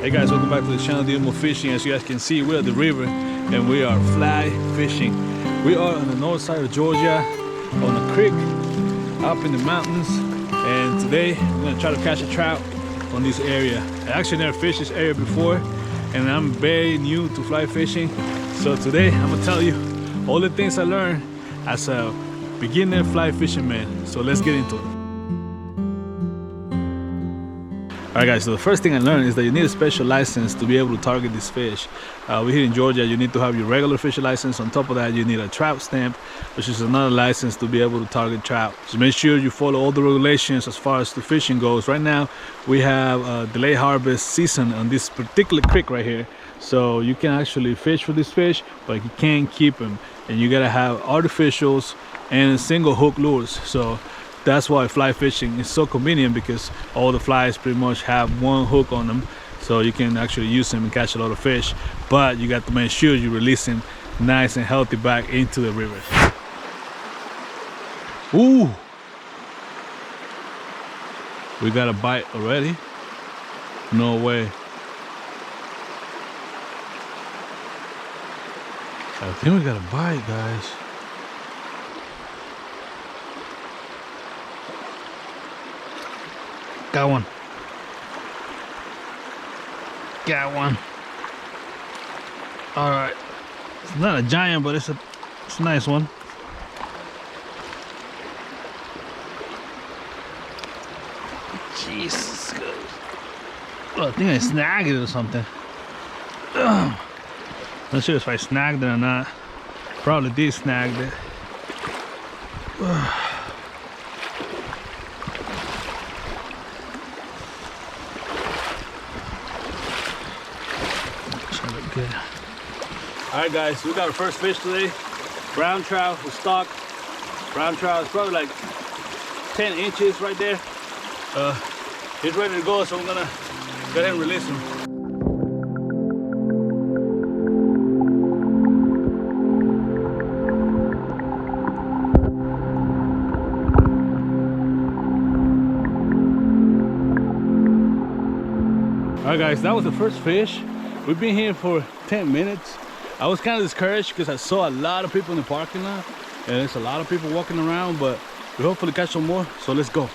Hey guys, welcome back to the channel djmo Fishing. As you guys can see, we're at the river and we are fly fishing. We are on the north side of Georgia on a creek up in the mountains, and today we're gonna try to catch a trout on this area. I actually never fished this area before and I'm very new to fly fishing, so today I'm gonna tell you all the things I learned as a beginner fly fishing man. So let's get into it. Alright guys, so the first thing I learned is that you need a special license to be able to target this fish. We're here in Georgia, you need to have your regular fishing license. On top of that, you need a trout stamp, which is another license to be able to target trout. So make sure you follow all the regulations as far as the fishing goes. Right now, we have a delayed harvest season on this particular creek right here. So you can actually fish for this fish, but you can't keep them. And you gotta have artificials and single hook lures. So that's why fly fishing is so convenient, because all the flies pretty much have one hook on them, so you can actually use them and catch a lot of fish. But you got to make sure you release them nice and healthy back into the river. Ooh, we got a bite already. No way. I think we got a bite, guys. Got one. Got one. All right. It's not a giant, but it's a nice one. Jesus. Oh, I think I snagged it or something. Ugh. Not sure if I snagged it or not. Probably did snag it. Ugh. Good. All right guys, we got our first fish today. Brown trout with stock. Brown trout is probably like 10 inches right there. He's ready to go, so I'm gonna go ahead and release him. All right guys, that was the first fish. We've been here for 10 minutes. I was kind of discouraged because I saw a lot of people in the parking lot and there's a lot of people walking around, but we hopefully catch some more, so let's go.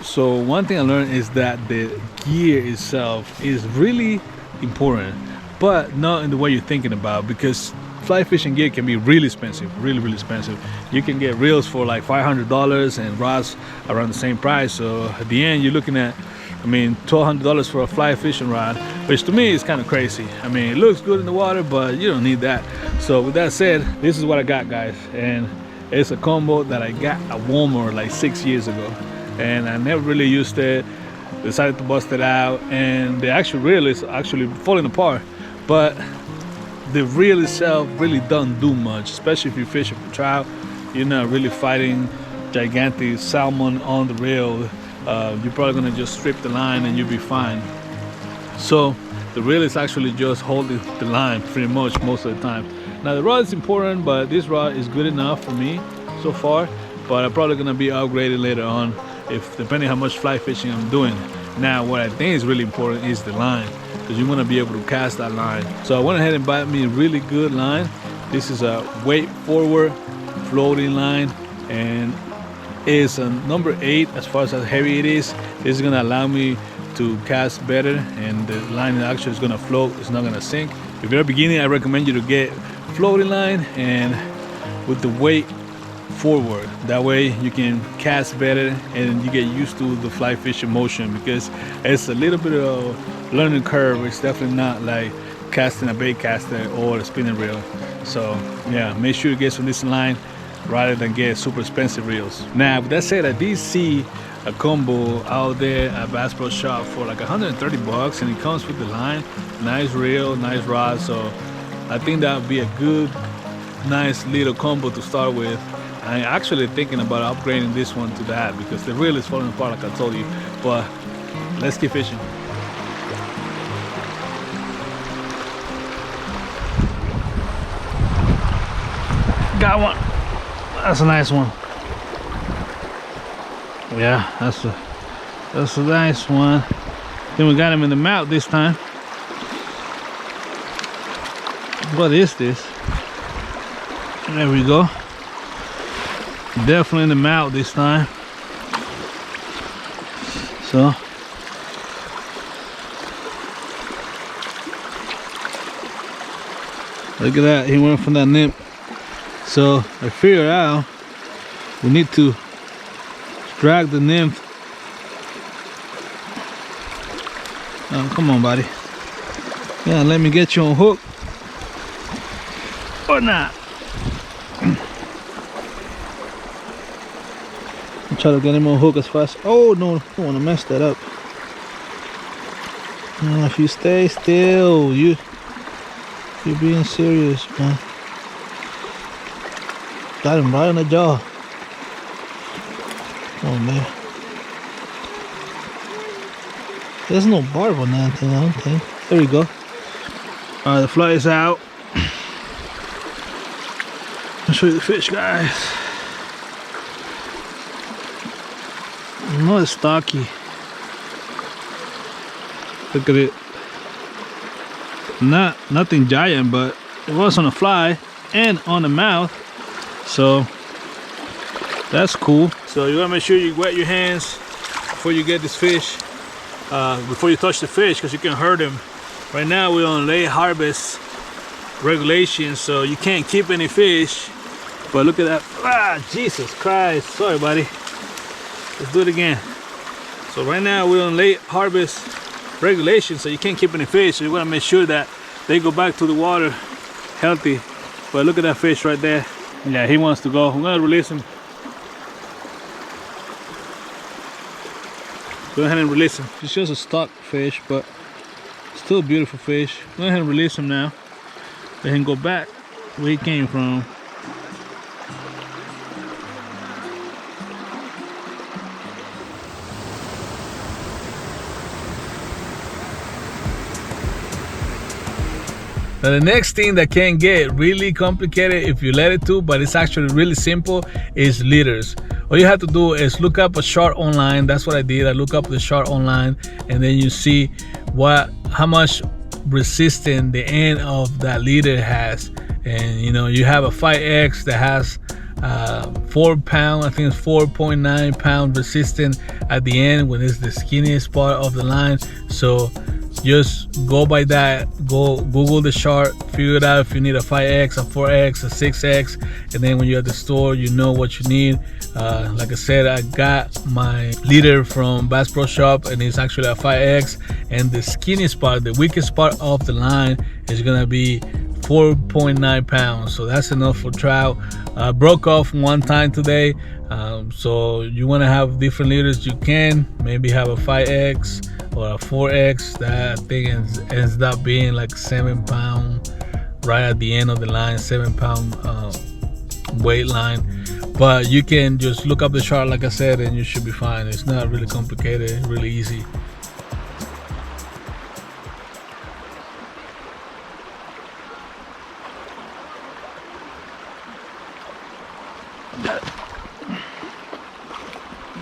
So one thing I learned is that the gear itself is really important, but not in the way you're thinking about, because fly fishing gear can be really expensive, really expensive. You can get reels for like $500 and rods around the same price, so at the end you're looking at, I mean, $1,200 for a fly fishing rod, which to me is kind of crazy. I mean, it looks good in the water, but you don't need that. So with that said, this is what I got, guys, and it's a combo that I got at Walmart like 6 years ago, and I never really used it. Decided to bust it out, and the actual reel is actually falling apart, but the reel itself really doesn't do much, especially if you're fishing for trout. You're not really fighting gigantic salmon on the reel. You're probably gonna just strip the line and you'll be fine. So the reel is actually just holding the line pretty much most of the time. Now the rod is important, but this rod is good enough for me so far, but I'm probably gonna be upgraded later on, if depending how much fly fishing I'm doing. Now what I think is really important is the line, because you want to be able to cast that line. So I went ahead and bought me a really good line. This is a weight forward floating line, and it's a number 8 as far as how heavy it is. This is going to allow me to cast better, and the line actually is going to float. It's not going to sink. If you're beginning, I recommend you to get floating line and with the weight forward. That way you can cast better and you get used to the fly fishing motion, because it's a little bit of a learning curve. It's definitely not like casting a bait caster or a spinning reel. So yeah, make sure you get some decent line rather than get super expensive reels. Now with that said, I did see a combo out there at Bass Pro Shop for like 130 bucks, and it comes with the line, nice reel, nice rod. So I think that would be a good, nice little combo to start with. I'm actually thinking about upgrading this one to that, because the reel is falling apart like I told you. But let's keep fishing. Got one. That's a nice one. Yeah, that's a nice one. Then we got him in the mouth this time. What is this? There we go. Definitely in the mouth this time. So look at that, he went from that nymph. So I figured out we need to drag the nymph. Oh, come on, buddy. Yeah, let me get you on hook. Or not. I'll try to get him on hook as fast. Oh no, I don't want to mess that up. If you stay still, you're being serious, man. Got him right on the jaw. Oh man. There's no barb on that thing, I don't think. There we go. Alright, the fly is out. I'll show you the fish, guys. Not stocky. Look at it. Nothing giant, but it was on a fly and on the mouth. So that's cool. So you gotta make sure you wet your hands before you get this fish. Before you touch the fish, because you can hurt him. Right now we're on late harvest regulations, so you can't keep any fish. But look at that. Ah, Jesus Christ. Sorry, buddy. Let's do it again. So right now we're on late harvest regulations, so you can't keep any fish. So you want to make sure that they go back to the water healthy. But look at that fish right there. Yeah, he wants to go. I'm gonna release him. Go ahead and release him. It's just a stock fish, but still a beautiful fish. Go ahead and release him now. Let him go back where he came from. Now the next thing that can get really complicated if you let it to, but it's actually really simple, is leaders. All you have to do is look up a chart online. That's what I did. I look up the chart online, and then you see how much resistance the end of that leader has. And you know, you have a 5X that has 4 pound, I think it's 4.9 pound resistance at the end when it's the skinniest part of the line. So just go by that. Go Google the chart, figure it out if you need a 5X, a 4X, a 6X, and then when you're at the store, you know what you need. Like I said, I got my leader from Bass Pro Shop, and it's actually a 5X, and the skinniest part, the weakest part of the line, is gonna be 4.9 pounds. So that's enough for trout. Broke off one time today, so you want to have different leaders. You can maybe have a 5X or a 4X. That thing ends up being like 7 pound right at the end of the line, 7 pound weight line. But you can just look up the chart, like I said, and you should be fine. It's not really complicated, really easy.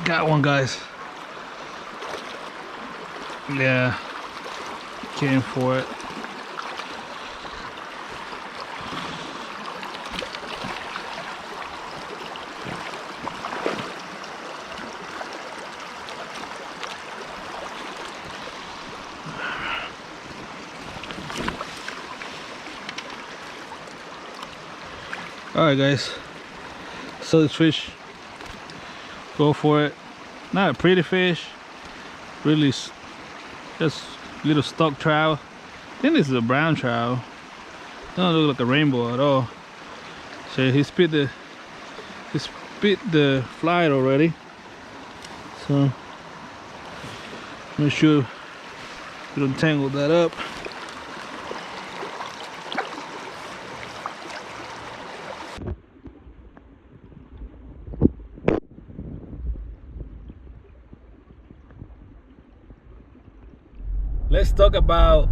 Got one, guys. Yeah, came for it. All right, guys. So this fish, go for it. Not a pretty fish, really, just little stock trout. I think this is a brown trout. Doesn't look like a rainbow at all. So he spit the fly already. So make sure you don't tangle that up. Let's talk about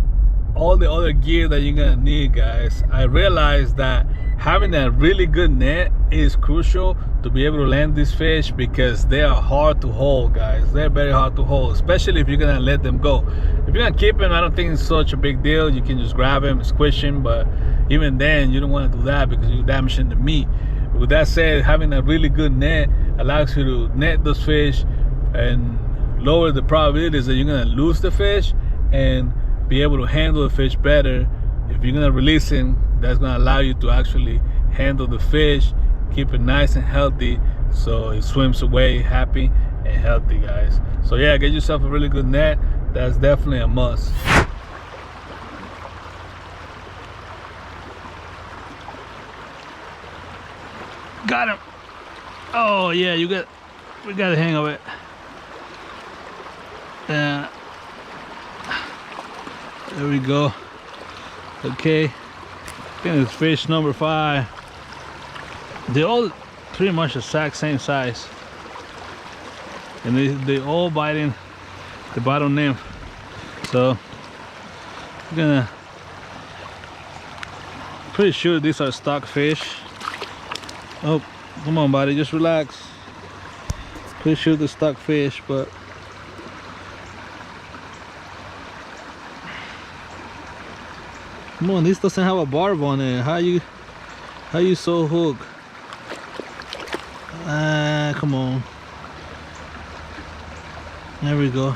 all the other gear that you're gonna need, guys. I realized that having a really good net is crucial to be able to land these fish, because they are hard to hold, guys. They're very hard to hold, especially if you're gonna let them go. If you're gonna keep them, I don't think it's such a big deal. You can just grab them, squish them, but even then you don't want to do that because you're damaging the meat. With that said, having a really good net allows you to net those fish and lower the probabilities that you're gonna lose the fish, and be able to handle the fish better. If you're gonna release him, that's gonna allow you to actually handle the fish, keep it nice and healthy, so it swims away happy and healthy, guys. So yeah, get yourself a really good net. That's definitely a must. Got him. Oh yeah, we got the hang of it. There we go. Okay, I think it's fish number 5. They're all pretty much the exact same size, and they all biting the bottom nymph. So I'm gonna, pretty sure these are stock fish. Oh, come on, buddy, just relax. Pretty sure they're stock fish, but come on, this doesn't have a barb on it. How you so hooked? Come on. There we go.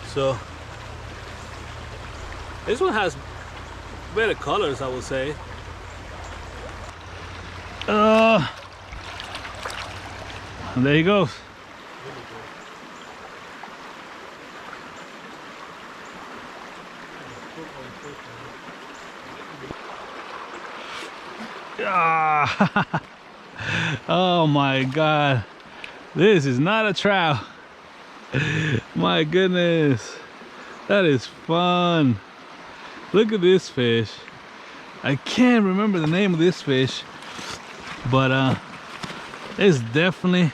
So this one has better colors, I would say. And there he goes. Ah. Oh my God, this is not a trout. My goodness, that is fun. Look at this fish. I can't remember the name of this fish, but it's definitely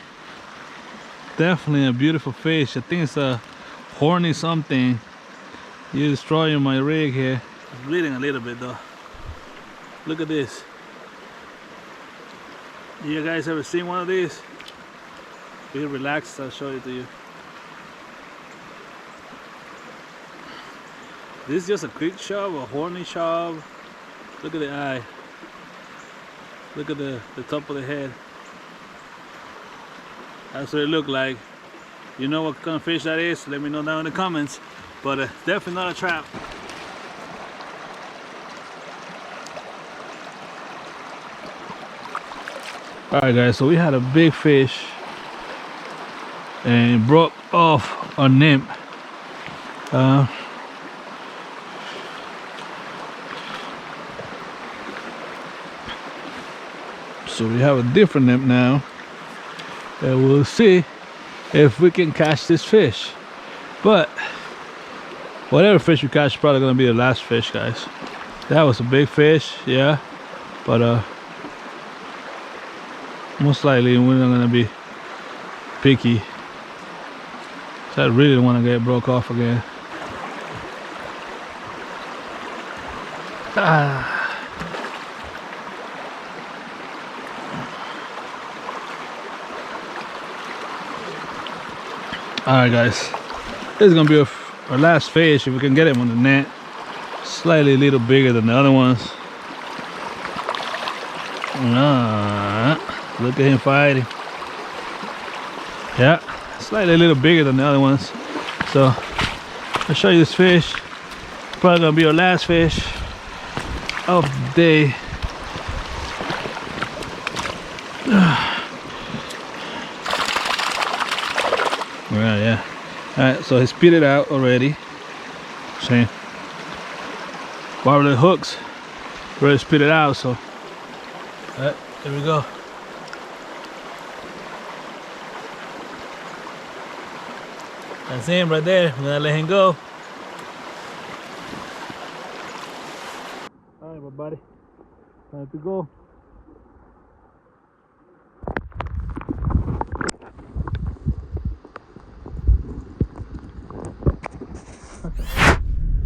a beautiful fish. I think it's a horny something. You're destroying my rig here. It's bleeding a little bit though. Look at this. You guys ever seen one of these? Be relaxed, I'll show it to you. This is just a creek chub, a horny chub. Look at the eye. Look at the top of the head. That's what it looked like. You know what kind of fish that is? Let me know down in the comments. But definitely not a trap. Alright guys, so we had a big fish and it broke off a nymph. So we have a different nymph now, and we'll see if we can catch this fish. But whatever fish we catch is probably gonna be the last fish, guys. That was a big fish, yeah, but most likely we're not gonna be picky. So I really don't want to get broke off again. Alright guys, this is gonna be our last fish if we can get him on the net. Slightly a little bigger than the other ones. Look at him fighting. Yeah, slightly a little bigger than the other ones. So I'll show you this fish. Probably gonna be our last fish of the day. Right, yeah. Alright, so he spit it out already. See? Barb the hooks already spit it out, so alright, there we go. That's him right there. We're gonna let him go. Alright, my buddy. Time to go.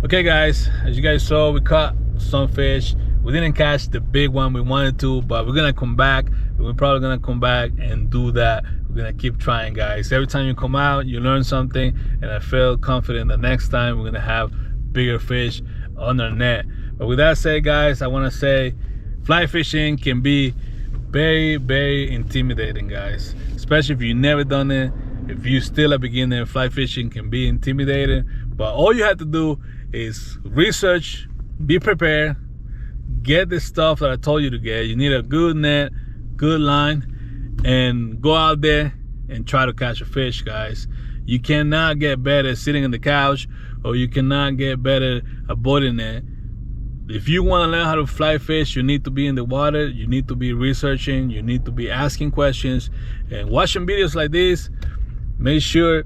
Okay guys, as you guys saw, we caught some fish. We didn't catch the big one we wanted to, but we're gonna come back. We're probably gonna come back and do that. We're gonna keep trying, guys. Every time you come out, you learn something, and I feel confident the next time we're gonna have bigger fish on our net. But with that said, guys, I want to say fly fishing can be very, very intimidating, guys, especially if you've never done it. If you're still a beginner, fly fishing can be intimidating, but all you have to do is research, be prepared, get the stuff that I told you to get. You need a good net, good line, and go out there and try to catch a fish, guys. You cannot get better sitting on the couch, or you cannot get better avoiding it. If you want to learn how to fly fish, you need to be in the water, you need to be researching, you need to be asking questions and watching videos like this. Make sure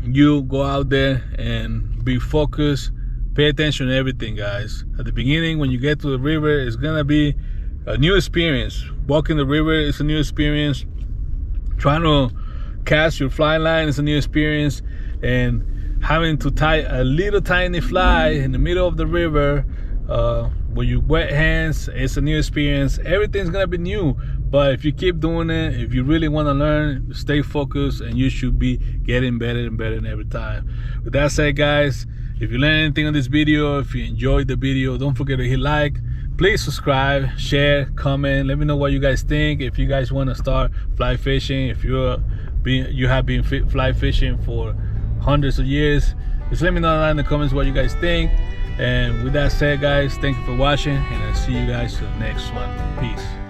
you go out there and be focused. Pay attention to everything, guys. At the beginning, when you get to the river, it's gonna be a new experience. Walking the river is a new experience. Trying to cast your fly line is a new experience, and having to tie a little tiny fly in the middle of the river with your wet hands, it's a new experience. Everything's gonna be new, but if you keep doing it, if you really want to learn, stay focused, and you should be getting better and better every time. With that said, guys, if you learned anything on this video, if you enjoyed the video, don't forget to hit like. Please subscribe, share, comment. Let me know what you guys think. If you guys want to start fly fishing, if you have been fly fishing for hundreds of years, just let me know down in the comments what you guys think. And with that said, guys, thank you for watching, and I'll see you guys to the next one. Peace.